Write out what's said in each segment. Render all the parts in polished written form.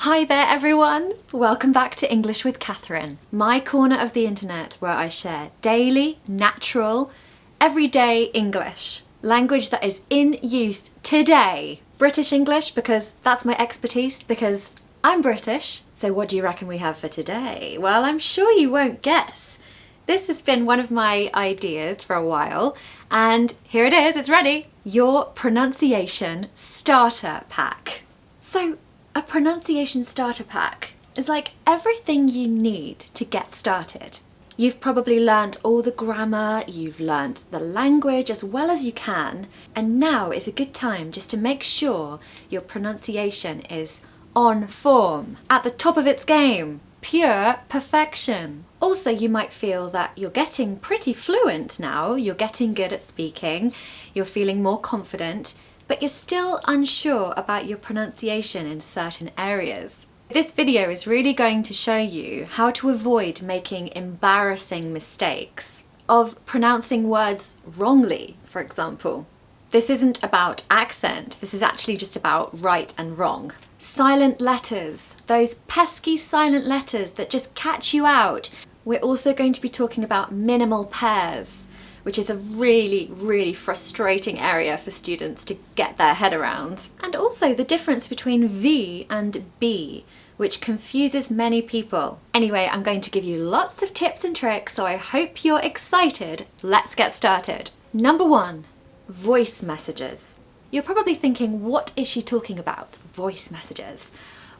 Hi there everyone! Welcome back to English with Catherine, my corner of the internet where I share daily, natural, everyday English. Language that is in use today. British English because that's my expertise, because I'm British. So what do you reckon we have for today? Well, I'm sure you won't guess. This has been one of my ideas for a while, and here it is, it's ready. Your pronunciation starter pack. So, a pronunciation starter pack is like everything you need to get started. You've probably learnt all the grammar, you've learnt the language as well as you can, and now is a good time just to make sure your pronunciation is on form, at the top of its game, pure perfection. Also, you might feel that you're getting pretty fluent now, you're getting good at speaking, you're feeling more confident, but you're still unsure about your pronunciation in certain areas. This video is really going to show you how to avoid making embarrassing mistakes of pronouncing words wrongly, for example. This isn't about accent, this is actually just about right and wrong. Silent letters, those pesky silent letters that just catch you out. We're also going to be talking about minimal pairs, which is a really frustrating area for students to get their head around. And also the difference between V and B, which confuses many people. Anyway, I'm going to give you lots of tips and tricks, so I hope you're excited. Let's get started. Number 1, voice messages. You're probably thinking, what is she talking about? Voice messages.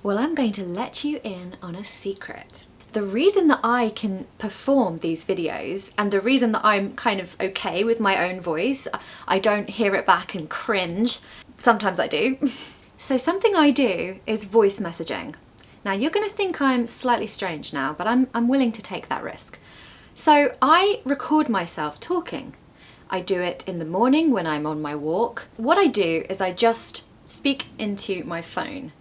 Well, I'm going to let you in on a secret. The reason that I can perform these videos and the reason that I'm kind of okay with my own voice, I don't hear it back and cringe. Sometimes I do. So something I do is voice messaging. Now you're going to think I'm slightly strange now, but I'm willing to take that risk. So I record myself talking. I do it in the morning when I'm on my walk. What I do is I just speak into my phone.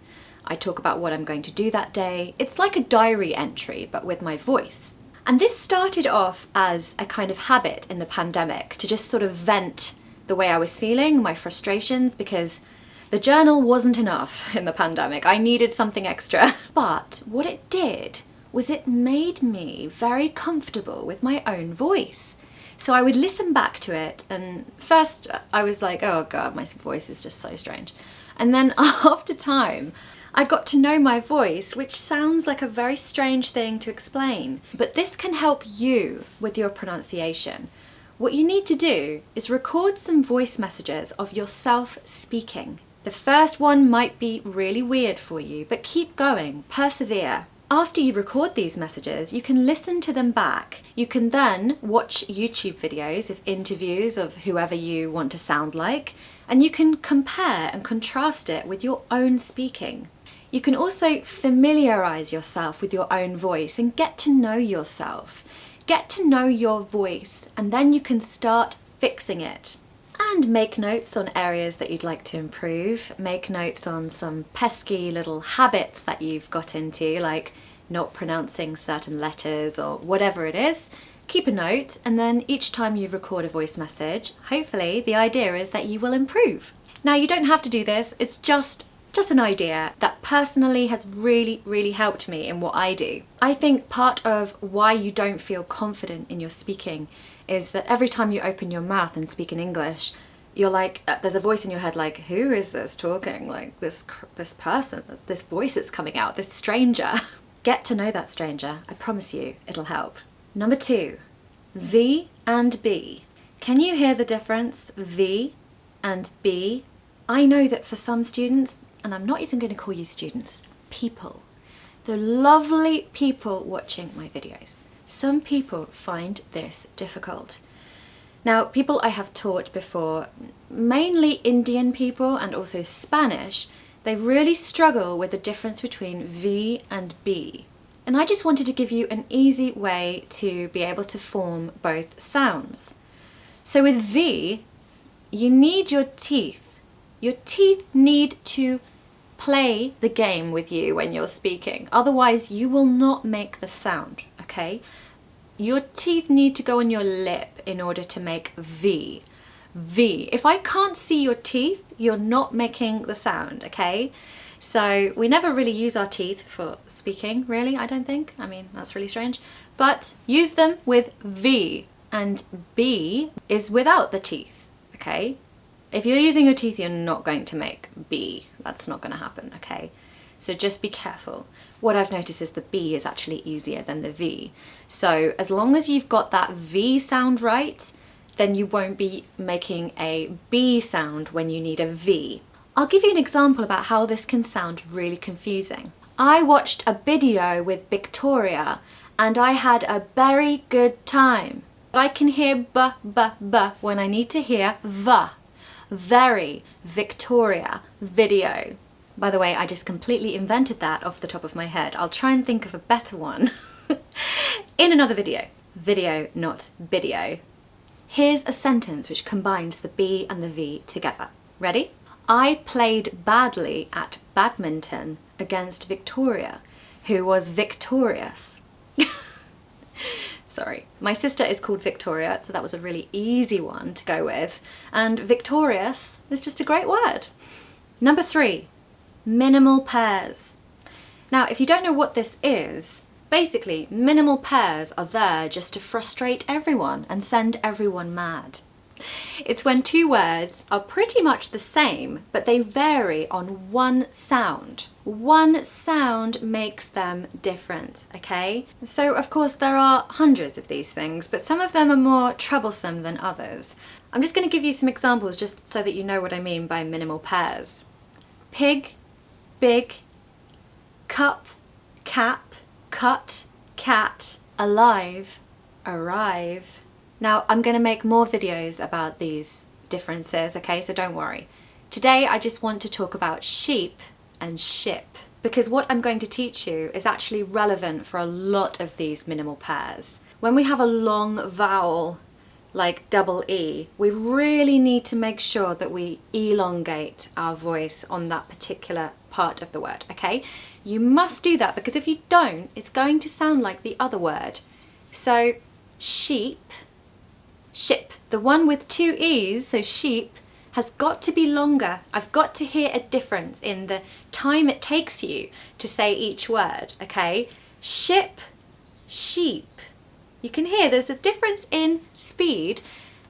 I talk about what I'm going to do that day. It's like a diary entry, but with my voice. And this started off as a kind of habit in the pandemic to just sort of vent the way I was feeling, my frustrations, because the journal wasn't enough in the pandemic. I needed something extra. But what it did was it made me very comfortable with my own voice. So I would listen back to it, and first I was like, oh God, my voice is just so strange. And then after time, I got to know my voice, which sounds like a very strange thing to explain, but this can help you with your pronunciation. What you need to do is record some voice messages of yourself speaking. The first one might be really weird for you, but keep going, persevere. After you record these messages, you can listen to them back. You can then watch YouTube videos of interviews of whoever you want to sound like, and you can compare and contrast it with your own speaking. You can also familiarise yourself with your own voice and get to know yourself. Get to know your voice, and then you can start fixing it. And make notes on areas that you'd like to improve. Make notes on some pesky little habits that you've got into, like not pronouncing certain letters or whatever it is. Keep a note, and then each time you record a voice message, hopefully the idea is that you will improve. Now, you don't have to do this, it's just an idea that personally has really helped me in what I do. I think part of why you don't feel confident in your speaking is that every time you open your mouth and speak in English, you're like, there's a voice in your head like, who is this talking? Like this person, this voice that's coming out, this stranger. Get to know that stranger. I promise you, it'll help. Number 2, V and B. Can you hear the difference? V and B. I know that for some students, and I'm not even going to call you students, people, the lovely people watching my videos, some people find this difficult. Now, people I have taught before, mainly Indian people and also Spanish, they really struggle with the difference between V and B. And I just wanted to give you an easy way to be able to form both sounds. So with V, you need your teeth. Your teeth need to play the game with you when you're speaking. Otherwise, you will not make the sound, okay? Your teeth need to go on your lip in order to make V. V. If I can't see your teeth, you're not making the sound, okay? So we never really use our teeth for speaking, really, I don't think. I mean, that's really strange. But use them with V, and B is without the teeth, okay? If you're using your teeth, you're not going to make B. That's not going to happen, okay? So just be careful. What I've noticed is the B is actually easier than the V. So as long as you've got that V sound right, then you won't be making a B sound when you need a V. I'll give you an example about how this can sound really confusing. I watched a video with Victoria and I had a very good time. I can hear b, b, b when I need to hear v. Very Victoria video. By the way, I just completely invented that off the top of my head. I'll try and think of a better one in another video. Video, not video. Here's a sentence which combines the B and the V together. Ready? I played badly at badminton against Victoria, who was victorious. Sorry. My sister is called Victoria, so that was a really easy one to go with. And victorious is just a great word. Number 3, minimal pairs. Now, if you don't know what this is, basically, minimal pairs are there just to frustrate everyone and send everyone mad. It's when two words are pretty much the same, but they vary on one sound. One sound makes them different, okay? So of course there are hundreds of these things, but some of them are more troublesome than others. I'm just going to give you some examples just so that you know what I mean by minimal pairs. Pig, big, cup, cap, cut, cat, alive, arrive. Now, I'm going to make more videos about these differences, okay, so don't worry. Today, I just want to talk about sheep and ship, because what I'm going to teach you is actually relevant for a lot of these minimal pairs. When we have a long vowel, like double E, we really need to make sure that we elongate our voice on that particular part of the word, okay? You must do that, because if you don't, it's going to sound like the other word. So, sheep, ship. The one with two E's, so sheep, has got to be longer. I've got to hear a difference in the time it takes you to say each word, okay? Ship, sheep. You can hear there's a difference in speed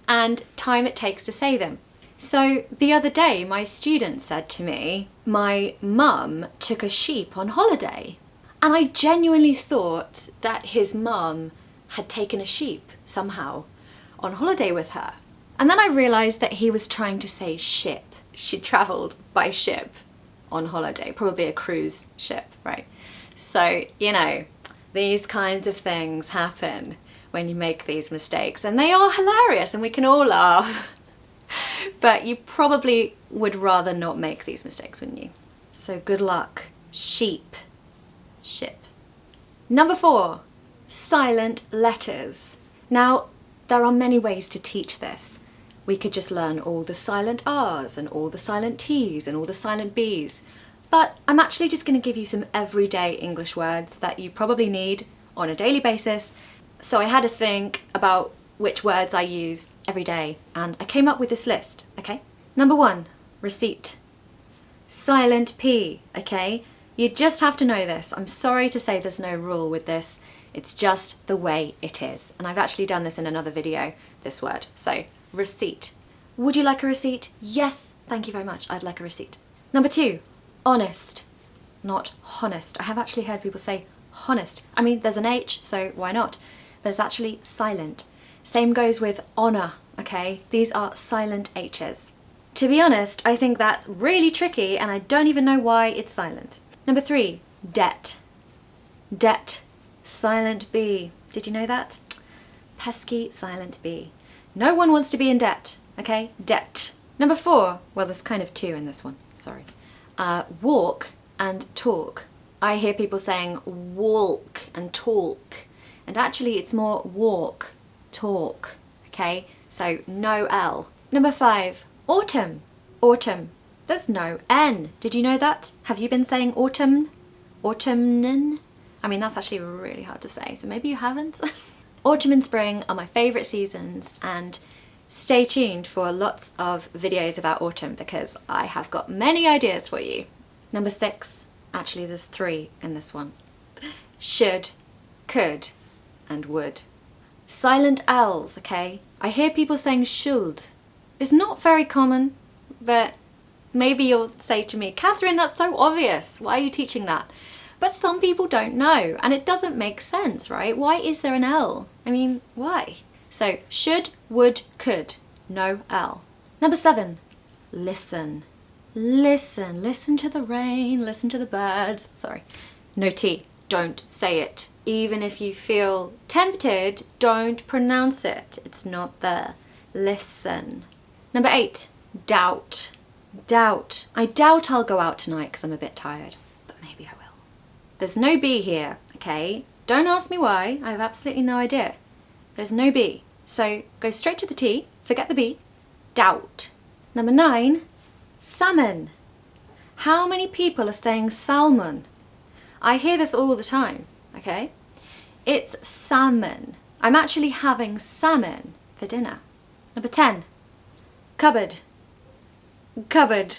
and time it takes to say them. So the other day, my student said to me, my mum took a sheep on holiday. And I genuinely thought that his mum had taken a sheep somehow on holiday with her. And then I realised that he was trying to say ship. She travelled by ship on holiday, probably a cruise ship, right? So, you know, these kinds of things happen when you make these mistakes, and they are hilarious and we can all laugh. But you probably would rather not make these mistakes, wouldn't you? So good luck. Sheep, ship. Number 4, silent letters. Now, there are many ways to teach this. We could just learn all the silent R's and all the silent T's and all the silent B's. But I'm actually just going to give you some everyday English words that you probably need on a daily basis. So I had to think about which words I use every day, and I came up with this list, okay? Number 1, receipt. Silent P, okay? You just have to know this. I'm sorry to say there's no rule with this. It's just the way it is. And I've actually done this in another video, this word. So, receipt. Would you like a receipt? Yes, thank you very much. I'd like a receipt. Number 2, honest. Not honest. I have actually heard people say honest. I mean, there's an H, so why not? But it's actually silent. Same goes with honour, okay? These are silent H's. To be honest, I think that's really tricky and I don't even know why it's silent. Number 3, debt. Debt. Silent B. Did you know that? Pesky silent B. No one wants to be in debt, okay? Debt. Number 4, well there's kind of 2 in this one, sorry. Walk and talk. I hear people saying walk and talk, and actually it's more walk, talk, okay? So no L. Number 5, autumn. Autumn. There's no N. Did you know that? Have you been saying autumn? Autumn? I mean, that's actually really hard to say, so maybe you haven't. Autumn and spring are my favourite seasons, and stay tuned for lots of videos about autumn because I have got many ideas for you. Number 6, actually there's 3 in this one. Should, could, and would. Silent L's, okay? I hear people saying should. It's not very common, but maybe you'll say to me, Catherine, that's so obvious. Why are you teaching that? But some people don't know, and it doesn't make sense, right? Why is there an L? I mean, why? So, should, would, could. No L. Number 7, listen. Listen. Listen to the rain, listen to the birds. Sorry. No T. Don't say it. Even if you feel tempted, don't pronounce it. It's not there. Listen. Number 8, doubt. Doubt. I doubt I'll go out tonight because I'm a bit tired, but maybe I will. There's no B here, okay? Don't ask me why. I have absolutely no idea. There's no B. So go straight to the T, forget the B. Doubt. Number 9, salmon. How many people are saying salmon? I hear this all the time, okay? It's salmon. I'm actually having salmon for dinner. Number 10, cupboard. Cupboard.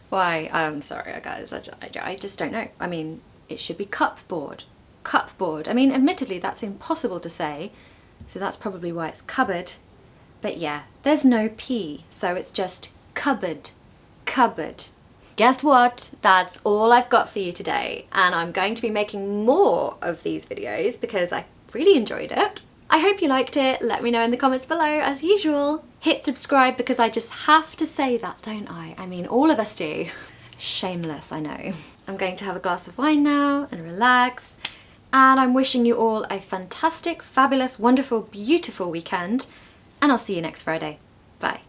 Why? I'm sorry, guys. I just don't know. I mean, it should be cupboard. Cupboard. I mean, admittedly, that's impossible to say, so that's probably why it's cupboard. But yeah, there's no P, so it's just cupboard. Cupboard. Guess what? That's all I've got for you today, and I'm going to be making more of these videos because I really enjoyed it. I hope you liked it. Let me know in the comments below as usual. Hit subscribe because I just have to say that, don't I? I mean, all of us do. Shameless, I know. I'm going to have a glass of wine now and relax, and I'm wishing you all a fantastic, fabulous, wonderful, beautiful weekend, and I'll see you next Friday. Bye.